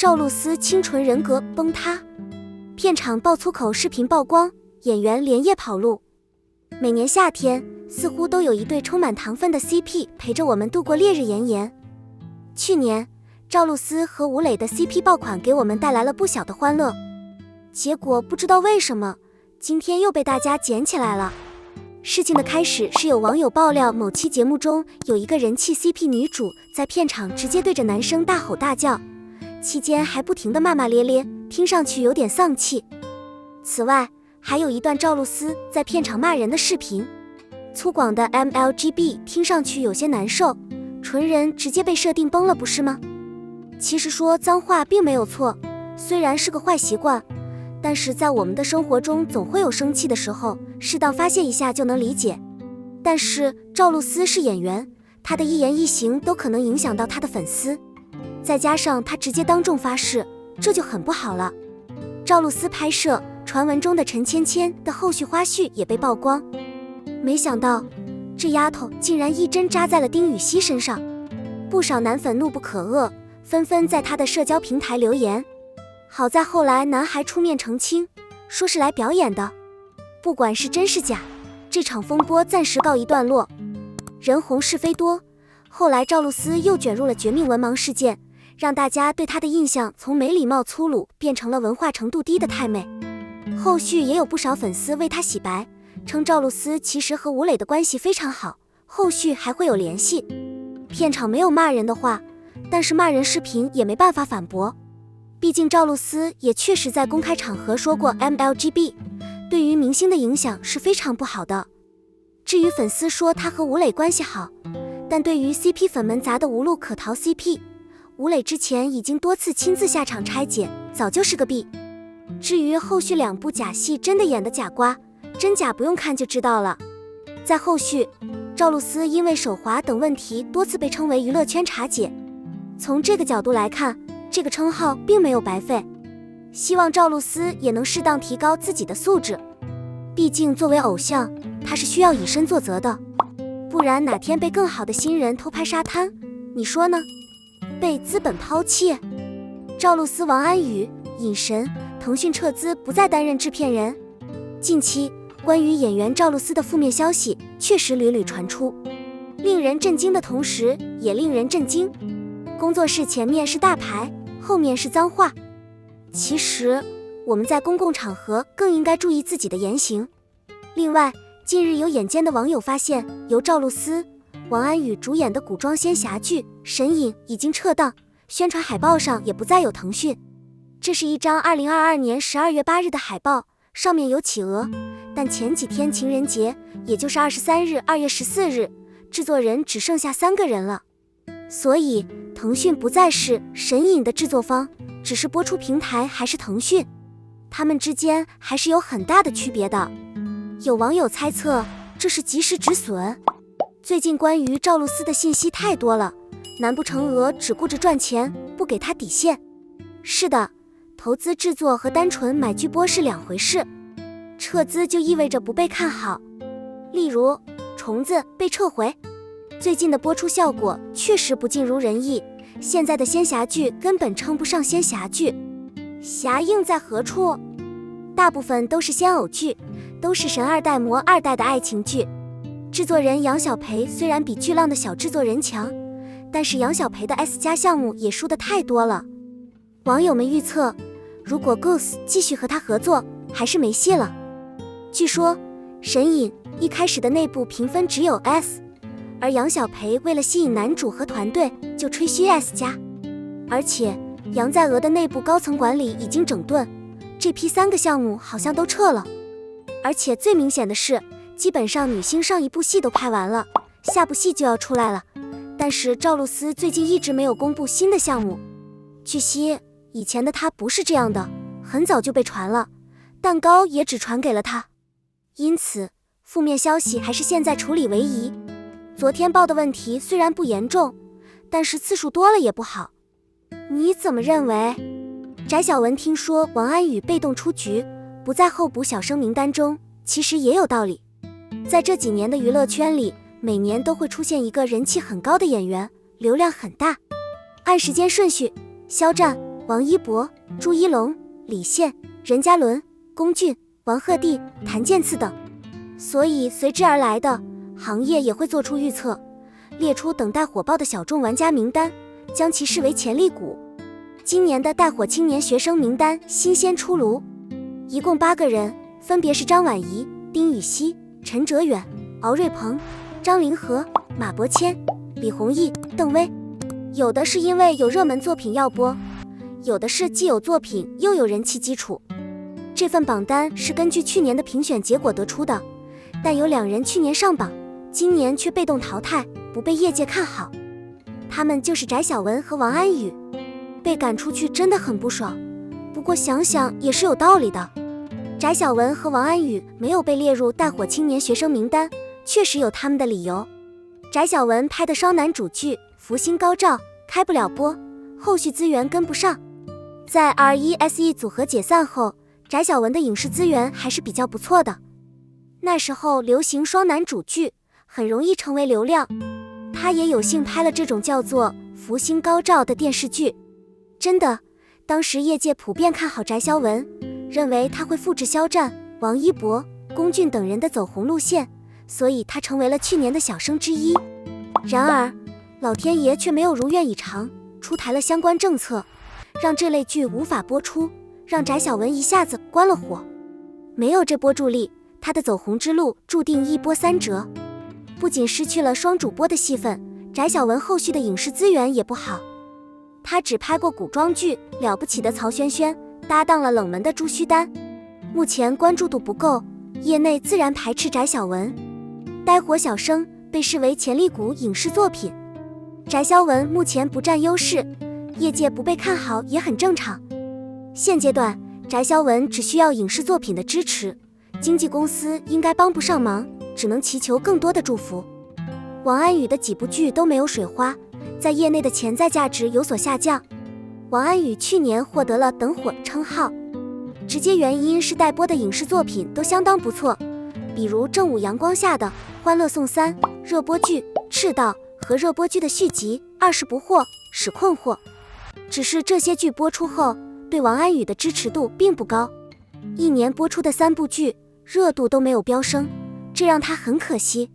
赵露思清纯人格崩塌，片场爆粗口视频曝光，演员连夜跑路。每年夏天似乎都有一对充满糖分的 CP 陪着我们度过烈日炎炎。去年赵露思和吴磊的 CP 爆款给我们带来了不小的欢乐，结果不知道为什么今天又被大家捡起来了。事情的开始是有网友爆料，某期节目中有一个人气 CP 女主在片场直接对着男生大吼大叫，期间还不停地骂骂咧咧，听上去有点丧气。此外，还有一段赵露思在片场骂人的视频，粗犷的 MLGB 听上去有些难受，纯人直接被设定崩了，不是吗？其实说脏话并没有错，虽然是个坏习惯，但是在我们的生活中总会有生气的时候，适当发泄一下就能理解。但是赵露思是演员，她的一言一行都可能影响到她的粉丝，再加上她直接当众发誓，这就很不好了。赵露思拍摄传闻中的陈芊芊的后续花絮也被曝光，没想到这丫头竟然一针扎在了丁禹兮身上，不少男粉怒不可遏，纷纷在她的社交平台留言。好在后来男孩出面澄清，说是来表演的。不管是真是假，这场风波暂时告一段落。人红是非多，后来赵露思又卷入了绝命文盲事件，让大家对她的印象从没礼貌粗鲁变成了文化程度低的太妹。后续也有不少粉丝为她洗白，称赵露思其实和吴磊的关系非常好，后续还会有联系。片场没有骂人的话，但是骂人视频也没办法反驳。毕竟赵露思也确实在公开场合说过 MLGB 对于明星的影响是非常不好的。至于粉丝说他和吴磊关系好，但对于 CP 粉们砸的无路可逃 CP， 吴磊之前已经多次亲自下场拆解，早就是个弊。至于后续2部假戏真的演的假瓜，真假不用看就知道了。在后续，赵露思因为手滑等问题多次被称为娱乐圈茶姐，从这个角度来看，这个称号并没有白费，希望赵露思也能适当提高自己的素质。毕竟作为偶像，她是需要以身作则的，不然哪天被更好的新人偷拍沙滩，你说呢？被资本抛弃？赵露思、王安宇、隐神，腾讯撤资不再担任制片人。近期关于演员赵露思的负面消息确实屡屡传出，令人震惊的同时也令人震惊。工作室前面是大牌，后面是脏话。其实我们在公共场合更应该注意自己的言行。另外，近日有眼尖的网友发现，由赵露思、王安宇主演的古装仙侠剧《神隐》已经撤档，宣传海报上也不再有腾讯。这是一张2022年12月8日的海报，上面有企鹅，但前几天情人节，也就是23日、2月14日，制作人只剩下3个人了。所以腾讯不再是《神隐》的制作方，只是播出平台还是腾讯，他们之间还是有很大的区别的。有网友猜测这是及时止损。最近关于赵露思的信息太多了，难不成鹅只顾着赚钱，不给他底线？是的，投资制作和单纯买剧播是2回事，撤资就意味着不被看好。例如虫子被撤回，最近的播出效果确实不尽如人意，现在的仙侠剧根本称不上仙侠剧，侠映在何处？大部分都是仙偶剧，都是神2代魔2代的爱情剧。制作人杨小培虽然比巨浪的小制作人强，但是杨小培的 S 加项目也输得太多了。网友们预测，如果 Goose 继续和他合作，还是没戏了。据说神隐一开始的内部评分只有 S， 而杨小培为了吸引男主和团队，就吹嘘 S 加。而且杨在鹅的内部高层管理已经整顿，这批3个项目好像都撤了。而且最明显的是，基本上女星上一部戏都拍完了，下部戏就要出来了，但是赵露思最近一直没有公布新的项目。据悉，以前的她不是这样的，很早就被传了，蛋糕也只传给了她。因此负面消息还是现在处理为宜。昨天报的问题虽然不严重，但是次数多了也不好。你怎么认为？翟小文听说王安宇被动出局，不在候补小生名单中，其实也有道理。在这几年的娱乐圈里，每年都会出现一个人气很高的演员，流量很大。按时间顺序，肖战、王一博、朱一龙、李现、任嘉伦、龚俊、王鹤棣、谭健次等。所以随之而来的行业也会做出预测，列出等待火爆的小众玩家名单，将其视为潜力股。今年的带火青年学生名单新鲜出炉，一共8个人，分别是张婉怡、丁禹兮、陈哲远、敖瑞鹏、张凌和、马伯骞、李弘毅、邓威。有的是因为有热门作品要播，有的是既有作品又有人气基础。这份榜单是根据去年的评选结果得出的，但有2人去年上榜，今年却被动淘汰，不被业界看好。他们就是翟晓闻和王安宇。被赶出去真的很不爽，不过想想也是有道理的。翟晓闻和王安宇没有被列入带火青年学生名单，确实有他们的理由。翟晓闻拍的双男主剧《福星高照》开不了播，后续资源跟不上。在 R1SE 组合解散后，翟晓闻的影视资源还是比较不错的。那时候流行双男主剧，很容易成为流量。他也有幸拍了这种叫做《福星高照》的电视剧。真的，当时业界普遍看好翟晓闻，认为他会复制肖战、王一博、龚俊等人的走红路线，所以他成为了去年的小生之一。然而，老天爷却没有如愿以偿，出台了相关政策，让这类剧无法播出，让翟晓闻一下子关了火。没有这波助力，他的走红之路注定一波三折。不仅失去了双主播的戏份，翟晓闻后续的影视资源也不好。他只拍过古装剧《了不起的曹轩轩》，搭档了冷门的朱须丹，目前关注度不够，业内自然排斥翟晓闻。带火小生被视为潜力股影视作品，翟晓闻目前不占优势，业界不被看好也很正常。现阶段翟晓闻只需要影视作品的支持，经纪公司应该帮不上忙，只能祈求更多的祝福。王安宇的几部剧都没有水花，在业内的潜在价值有所下降。王安宇去年获得了等火称号，直接原因是待播的影视作品都相当不错，比如正午阳光下的《欢乐颂3》、热播剧《赤道》和热播剧的续集《20不惑》《使困惑》。只是这些剧播出后，对王安宇的支持度并不高，一年播出的3部剧热度都没有飙升，这让他很可惜。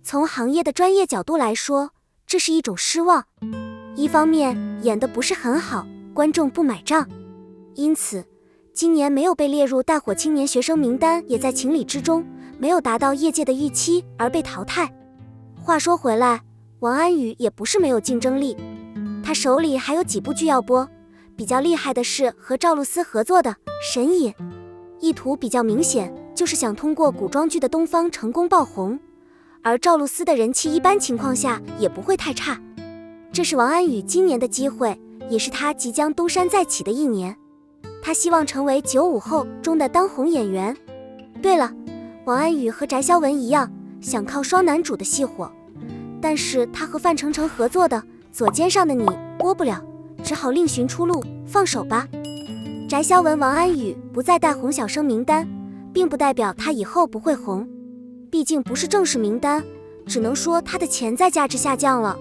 从行业的专业角度来说，这是一种失望。一方面演得不是很好，观众不买账，因此今年没有被列入带火青年学生名单也在情理之中，没有达到业界的预期而被淘汰。话说回来，王安宇也不是没有竞争力，他手里还有几部剧要播，比较厉害的是和赵露思合作的《神隐》，意图比较明显，就是想通过古装剧的东方成功爆红，而赵露思的人气一般情况下也不会太差。这是王安宇今年的机会，也是他即将东山再起的一年。他希望成为95后中的当红演员。对了，王安宇和翟晓闻一样，想靠双男主的戏火，但是他和范丞丞合作的《左肩上的你》播不了，只好另寻出路，放手吧。翟晓闻、王安宇不再带红小生名单，并不代表他以后不会红，毕竟不是正式名单，只能说他的潜在价值下降了。